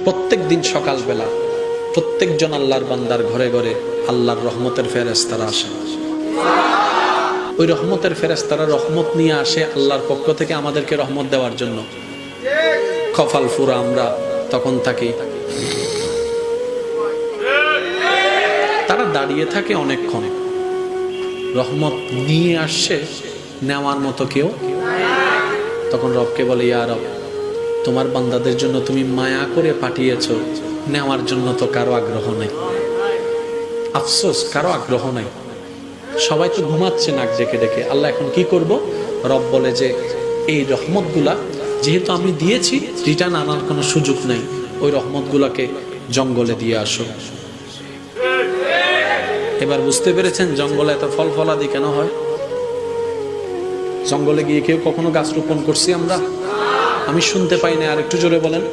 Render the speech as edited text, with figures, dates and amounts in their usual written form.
প্রত্যেক দিন সকালবেলা প্রত্যেকজন আল্লাহর বান্দার ঘরে ঘরে আল্লাহর রহমতের ফেরেশতারা আসে। ওই রহমতের ফেরেশতারা রহমত নিয়ে আসে আল্লাহর পক্ষ থেকে আমাদেরকে রহমত দেওয়ার জন্য। কপাল ফুরা আমরা তখন থাকি। তারা দাঁড়িয়ে থাকে অনেকক্ষণ, রহমত নিয়ে আসছে, নেওয়ার মতো কেউ। তখন রবকে বলে, ইয়া রব, তোমার বান্দাদের জন্য তুমি মায়া করে পাঠিয়েছো, নেওয়ার জন্য তো কারো আগ্রহ নেই। আফসোস, কারো আগ্রহ নেই, সবাই তো ঘুমাচ্ছে নাক ডেকে ডেকে। আল্লাহ এখন কি করব? রব বলে যে এই রহমতগুলা যেহেতু আমি দিয়েছি, রিটার্ন আনার কোনো সুযোগ নেই, ওই রহমতগুলাকে জঙ্গলে দিয়ে আসো। এবার বুঝতে পেরেছেন জঙ্গলে এত ফল ফলাদি কেন হয়? জঙ্গলে গিয়ে কেউ কখনো গাছ রোপণ করছি আমরা? আমি শুনতে পাই না, আর একটু জোরে বলেন।